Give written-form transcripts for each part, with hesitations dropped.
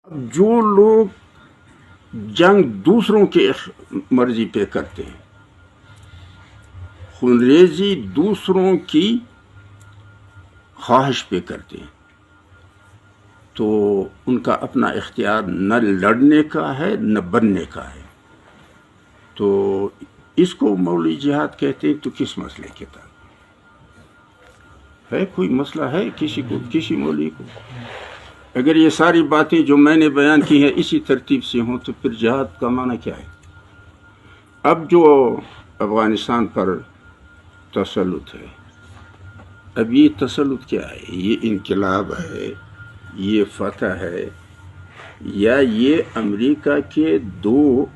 جو لوگ جنگ دوسروں کے مرضی پہ کرتے ہیں، خونریزی دوسروں کی خواہش پہ کرتے ہیں، تو ان کا اپنا اختیار نہ لڑنے کا ہے نہ بننے کا ہے. تو اس کو مولی جہاد کہتے ہیں. تو کس مسئلے کے تحت ہے؟ کوئی مسئلہ ہے کسی کو، کسی مولوی کو؟ اگر یہ ساری باتیں جو میں نے بیان کی ہیں اسی ترتیب سے ہوں تو پھر جہاد کا معنی کیا ہے؟ اب جو افغانستان پر تسلط ہے، اب یہ تسلط کیا ہے؟ یہ انقلاب ہے، یہ فتح ہے، یا یہ امریکہ کے دو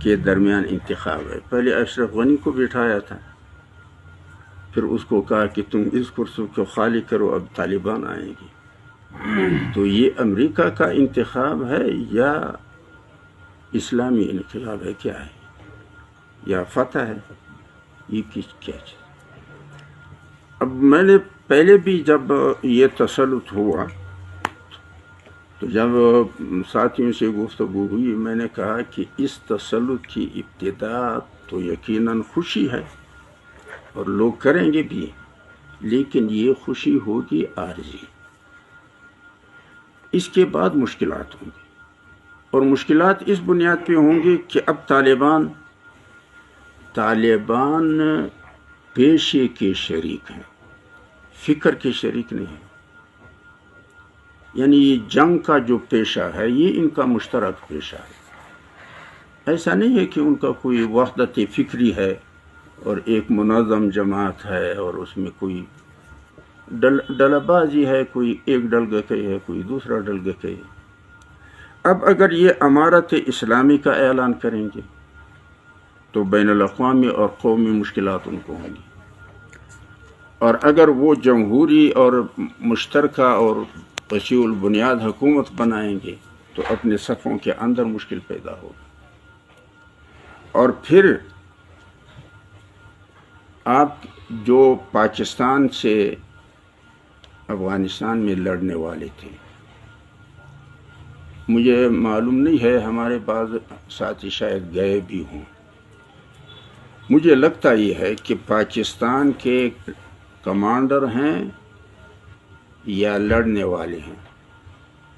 کے درمیان انتخاب ہے؟ پہلے اشرف غنی کو بٹھایا تھا، پھر اس کو کہا کہ تم اس کرسی کو خالی کرو، اب طالبان آئیں گے. تو یہ امریکہ کا انتخاب ہے یا اسلامی انقلاب ہے؟ کیا ہے؟ یا فتح ہے؟ یہ کیا چیز؟ اب میں نے پہلے بھی جب یہ تسلط ہوا تو جب ساتھیوں سے گفتگو ہوئی، میں نے کہا کہ اس تسلط کی ابتدا تو یقیناً خوشی ہے اور لوگ کریں گے بھی، لیکن یہ خوشی ہوگی عارضی. اس کے بعد مشکلات ہوں گی، اور مشکلات اس بنیاد پہ ہوں گی کہ اب طالبان پیشے کے شریک ہیں، فکر کے شریک نہیں ہیں. یعنی یہ جنگ کا جو پیشہ ہے یہ ان کا مشترک پیشہ ہے. ایسا نہیں ہے کہ ان کا کوئی وحدت فکری ہے اور ایک منظم جماعت ہے اور اس میں کوئی ڈلہ بازی ہے، کوئی ایک ڈل گئے ہے، کوئی دوسرا ڈل گئے. اب اگر یہ امارت اسلامی کا اعلان کریں گے تو بین الاقوامی اور قومی مشکلات ان کو ہوں گی، اور اگر وہ جمہوری اور مشترکہ اور وسیع البنیاد حکومت بنائیں گے تو اپنے صفوں کے اندر مشکل پیدا ہوگی. اور پھر آپ جو پاکستان سے افغانستان میں لڑنے والے تھے، مجھے معلوم نہیں ہے، ہمارے بعض ساتھی شاید گئے بھی ہوں، مجھے لگتا یہ ہے کہ پاکستان کے کمانڈر ہیں یا لڑنے والے ہیں،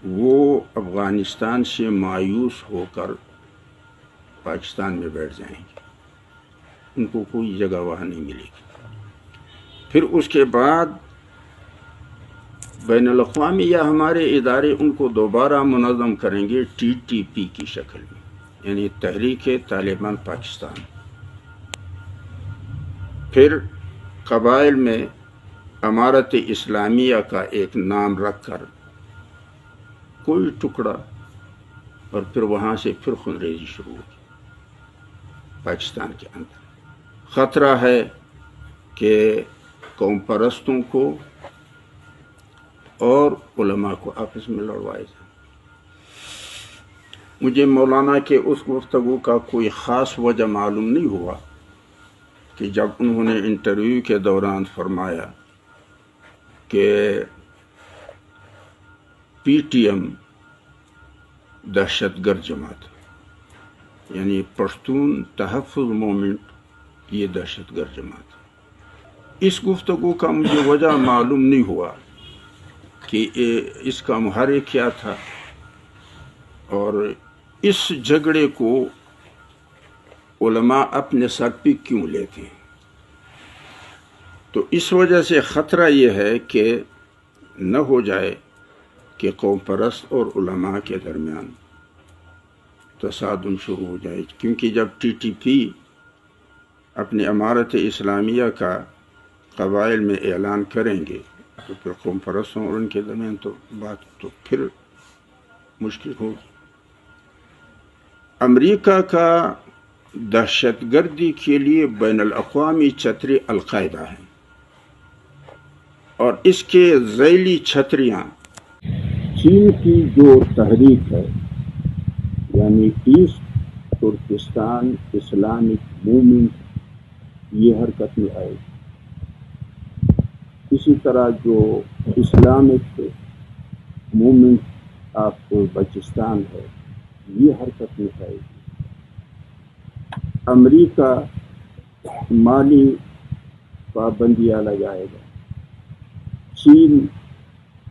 وہ افغانستان سے مایوس ہو کر پاکستان میں بیٹھ جائیں گے، ان کو کوئی جگہ وہاں نہیں ملے گی. پھر اس کے بعد بین الاقوامی یا ہمارے ادارے ان کو دوبارہ منظم کریں گے TTP کی شکل میں، یعنی تحریک طالبان پاکستان. پھر قبائل میں امارت اسلامیہ کا ایک نام رکھ کر کوئی ٹکڑا، اور پھر وہاں سے پھر خونریزی شروع ہوگی پاکستان کے اندر. خطرہ ہے کہ قوم پرستوں کو اور علماء کو آپس میں لڑوائے جائیں. مجھے مولانا کے اس گفتگو کا کوئی خاص وجہ معلوم نہیں ہوا کہ جب انہوں نے انٹرویو کے دوران فرمایا کہ PTM دہشت گرد جماعت، یعنی پشتون تحفظ مومنٹ یہ دہشت گرد جماعت. اس گفتگو کا مجھے وجہ معلوم نہیں ہوا کہ اس کا محرک کیا تھا اور اس جھگڑے کو علماء اپنے سر پہ کیوں لیتے ہیں. تو اس وجہ سے خطرہ یہ ہے کہ نہ ہو جائے کہ قوم پرست اور علماء کے درمیان تصادم شروع ہو جائے، کیونکہ جب TTP اپنی امارت اسلامیہ کا قبائل میں اعلان کریں گے تو پھر قوم پرستوں اور ان کے درمیان تو بات تو پھر مشکل ہوگی. امریکہ کا دہشت گردی کے لیے بین الاقوامی چھتری القاعدہ ہے، اور اس کے ذیلی چھتریاں چین کی جو تحریک ہے، یعنی ایسٹ ترکستان اسلامک موومنٹ، یہ حرکت میں آئے. اسی طرح جو اسلامک موومنٹ آپ کو بلوچستان ہے، یہ حرکت میں آئے گی۔ امریکہ مالی پابندیاں لگائے گا، چین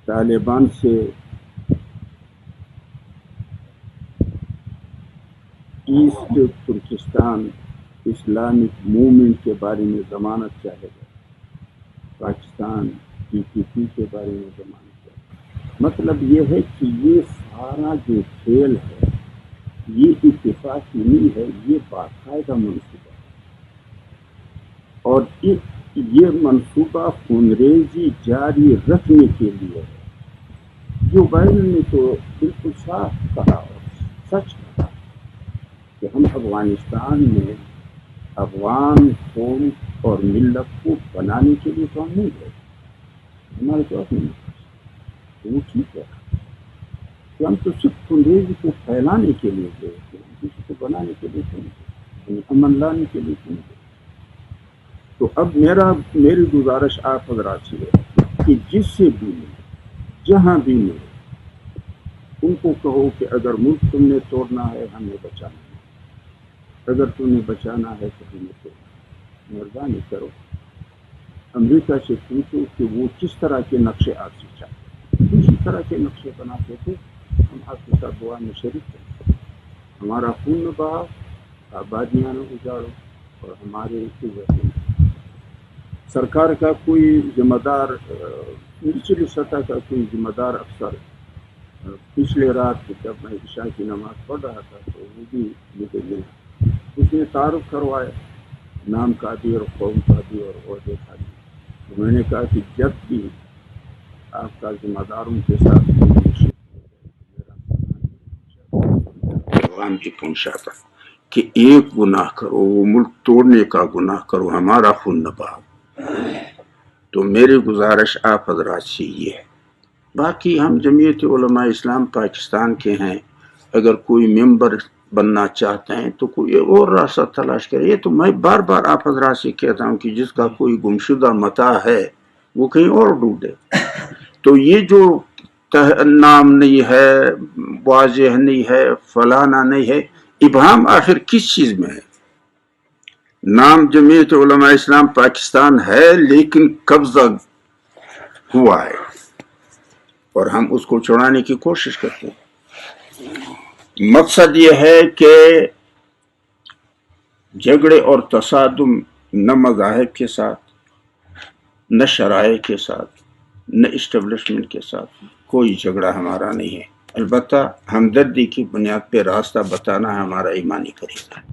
طالبان سے ایسٹ ترکستان اسلامک موومنٹ کے بارے میں ضمانت چاہے گا، پاکستان PPP کے بارے میں ضمانت چاہے گا۔ مطلب یہ ہے کہ یہ سارا جو کھیل ہے یہ اتفاقی نہیں ہے، یہ باقاعدہ منصوبہ ہے، اور یہ منصوبہ خونریزی جاری رکھنے کے لیے ہے۔ جو بائیڈن نے تو بالکل صاف کہا اور سچ کہا کہ ہم افغانستان میں افغان قوم اور ملت کو بنانے کے لیے تو ہم نہیں گئے، ہمارے تو اپنے وہ ٹھیک ہے کہ ہم تو صرف خونریزی کو پھیلانے کے لیے گئے تھے، کسی کو بنانے کے لیے نہیں گئے، امن لانے کے لیے نہیں گئے۔ تو اب میری گزارش آپ حضرات سے ہے کہ جس سے بھی ملے، جہاں بھی ملے، ان کو کہو کہ اگر ملک تم نے توڑنا ہے ہمیں بچانا ہے، اگر تم نے بچانا ہے تو ہمیں توڑنا ہے، مہربانی کرو امریکہ سے پوچھو کہ وہ کس طرح کے نقشے آپ سے چاہتے ہیں، اسی طرح کے نقشے بناتے تھے، ہم آپ کے ساتھ دعا میں شریک ہیں، ہمارا خون بہاؤ، آبادیاں نہ اجاڑو، اور ہمارے سرکار کا کوئی ذمہ دار، نچلی سطح کا کوئی ذمہ دار افسر پچھلے رات جب میں عشاء کی نماز پڑھ رہا تھا تو وہ بھی مجھے ملا، اس نے تعارف کروایا، نام کا بھی اور قوم کا بھی اور عہدے کا بھی۔ تو میں نے کہا کہ جب بھی آپ کا ذمہ داروں کے ساتھ پیغام بھی پہنچاتا کہ ایک گناہ کرو، وہ ملک توڑنے کا گناہ کرو، ہمارا خون نہ بہاؤ۔ تو میری گزارش آپ حضرات سے یہ ہے۔ باقی ہم جمعیت علماء اسلام پاکستان کے ہیں، اگر کوئی ممبر بننا چاہتے ہیں تو کوئی اور راستہ تلاش کرے۔ یہ تو میں بار بار آپ حضرات سے کہتا ہوں کہ جس کا کوئی گمشدہ متاع ہے وہ کہیں اور ڈھونڈے۔ تو یہ جو نام نہیں ہے، واضح نہیں ہے، فلانا نہیں ہے، ابہام آخر کس چیز میں ہے؟ نام جمعیت علماء اسلام پاکستان ہے لیکن قبضہ ہوا ہے، اور ہم اس کو چھڑانے کی کوشش کرتے ہیں۔ مقصد یہ ہے کہ جھگڑے اور تصادم نہ مذاہب کے ساتھ، نہ شرائع کے ساتھ، نہ اسٹیبلشمنٹ کے ساتھ کوئی جھگڑا ہمارا نہیں ہے، البتہ ہمدردی کی بنیاد پہ راستہ بتانا ہمارا ایمانی طریقہ ہے۔